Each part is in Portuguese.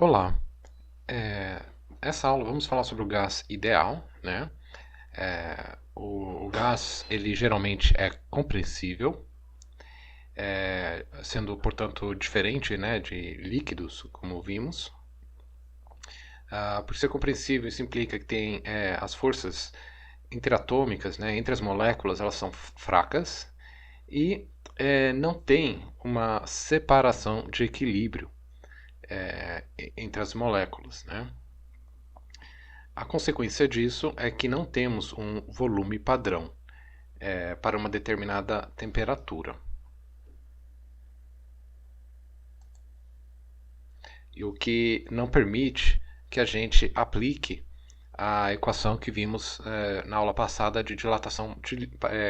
Olá, é, essa aula vamos falar sobre o gás ideal, né? O gás ele geralmente é compressível, sendo portanto diferente, né, de líquidos, como vimos. Por ser compressível, isso implica que tem as forças interatômicas, né, entre as moléculas, elas são fracas e não tem uma separação de equilíbrio entre as moléculas, né? A consequência disso é que não temos um volume padrão para uma determinada temperatura. E o que não permite que a gente aplique a equação que vimos na aula passada de dilatação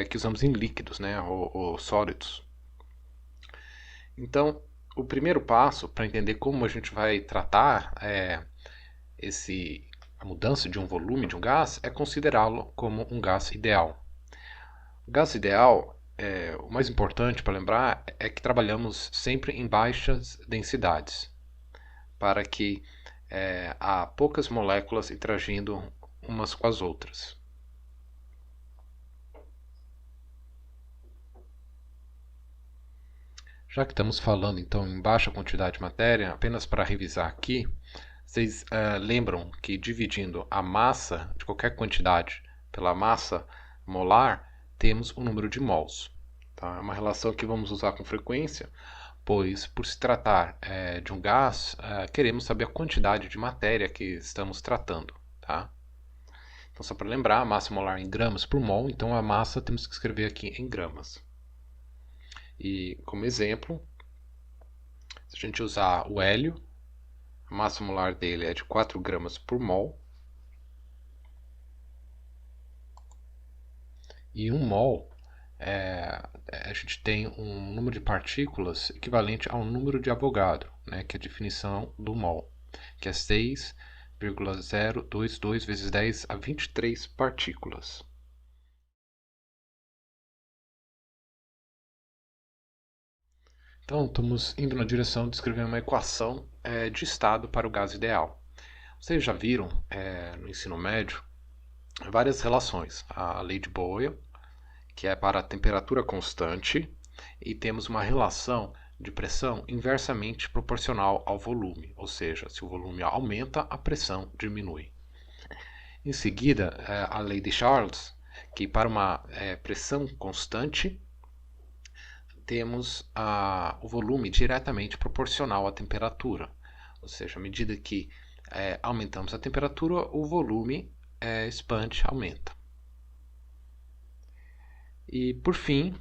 que usamos em líquidos, né, ou sólidos. Então, o primeiro passo para entender como a gente vai tratar a mudança de um volume de um gás é considerá-lo como um gás ideal. O gás ideal, o mais importante para lembrar é que trabalhamos sempre em baixas densidades, para que há poucas moléculas interagindo umas com as outras. Já que estamos falando então em baixa quantidade de matéria, apenas para revisar aqui, vocês lembram que dividindo a massa de qualquer quantidade pela massa molar, temos o número de mols. Tá? É uma relação que vamos usar com frequência, pois, por se tratar de um gás, queremos saber a quantidade de matéria que estamos tratando. Tá? Então, só para lembrar, a massa molar em gramas por mol, então a massa temos que escrever aqui em gramas. E, como exemplo, se a gente usar o hélio, a massa molar dele é de 4 gramas por mol, e 1 mol a gente tem um número de partículas equivalente ao número de Avogadro, né, que é a definição do mol, que é 6,022 vezes 10 a 23 partículas. Então, estamos indo na direção de escrever uma equação de estado para o gás ideal. Vocês já viram no ensino médio várias relações. A lei de Boyle, que é para a temperatura constante, e temos uma relação de pressão inversamente proporcional ao volume, ou seja, se o volume aumenta, a pressão diminui. Em seguida, a lei de Charles, que para uma pressão constante, temos o volume diretamente proporcional à temperatura, ou seja, à medida que aumentamos a temperatura, o volume expande, aumenta. E, por fim,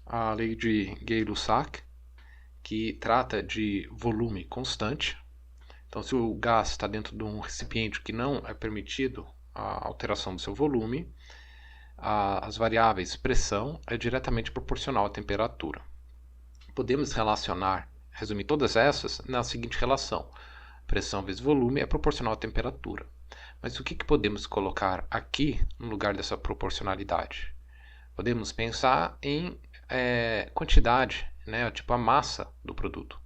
a lei de Gay-Lussac, que trata de volume constante. Então, se o gás está dentro de um recipiente que não é permitido a alteração do seu volume, as variáveis pressão é diretamente proporcional à temperatura. Podemos resumir todas essas na seguinte relação: pressão vezes volume é proporcional à temperatura. Mas o que podemos colocar aqui no lugar dessa proporcionalidade? Podemos pensar em quantidade, né, tipo a massa do produto.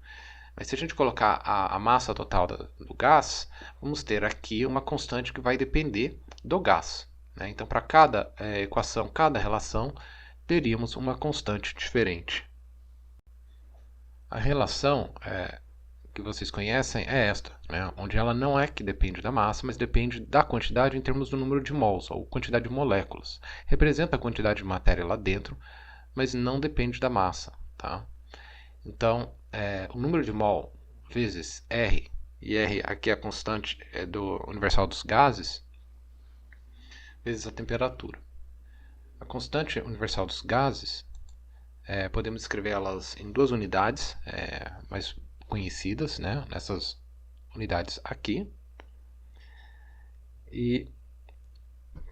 Mas se a gente colocar a massa total do gás, vamos ter aqui uma constante que vai depender do gás. Né? Então, para cada equação, cada relação, teríamos uma constante diferente. A relação que vocês conhecem é esta, né? Onde ela não é que depende da massa, mas depende da quantidade em termos do número de mols, ou quantidade de moléculas. Representa a quantidade de matéria lá dentro, mas não depende da massa. Tá? Então, o número de mol vezes R, e R aqui é a constante do universal dos gases, vezes a temperatura. A constante universal dos gases, podemos escrever elas em duas unidades mais conhecidas, né, nessas unidades aqui. E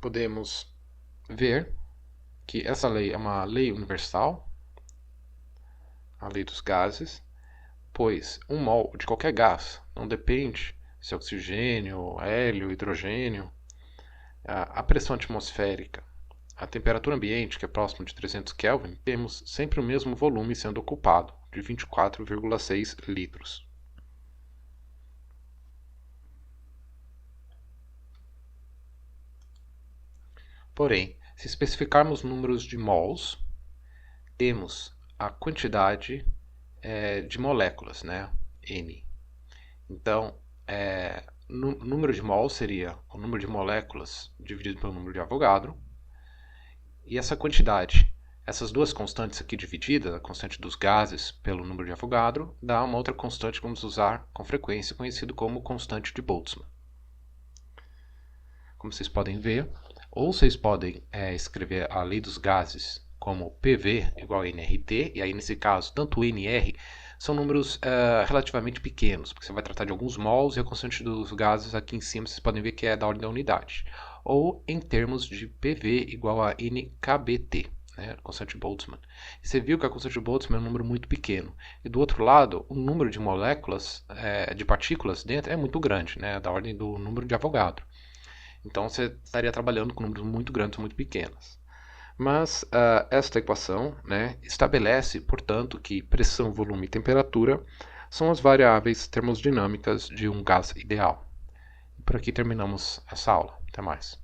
podemos ver que essa lei é uma lei universal, a lei dos gases, pois um mol de qualquer gás não depende se é oxigênio, hélio, hidrogênio, a pressão atmosférica, a temperatura ambiente, que é próximo de 300 Kelvin, temos sempre o mesmo volume sendo ocupado, de 24,6 litros. Porém, se especificarmos números de mols, temos a quantidade de moléculas, né? N. Então, número de mols seria o número de moléculas dividido pelo número de Avogadro. E essa quantidade, essas duas constantes aqui divididas, a constante dos gases pelo número de Avogadro, dá uma outra constante que vamos usar com frequência, conhecido como constante de Boltzmann. Como vocês podem ver, ou vocês podem escrever a lei dos gases como PV igual a nRT, e aí nesse caso, tanto N e R são números relativamente pequenos, porque você vai tratar de alguns mols e a constante dos gases aqui em cima vocês podem ver que é da ordem da unidade. Ou em termos de PV igual a NKBT, né, constante de Boltzmann. E você viu que a constante de Boltzmann é um número muito pequeno. E do outro lado, o número de moléculas, de partículas dentro é muito grande, né, da ordem do número de Avogadro. Então você estaria trabalhando com números muito grandes, muito pequenos. Mas esta equação, né, estabelece, portanto, que pressão, volume e temperatura são as variáveis termodinâmicas de um gás ideal. E por aqui terminamos essa aula. Até mais.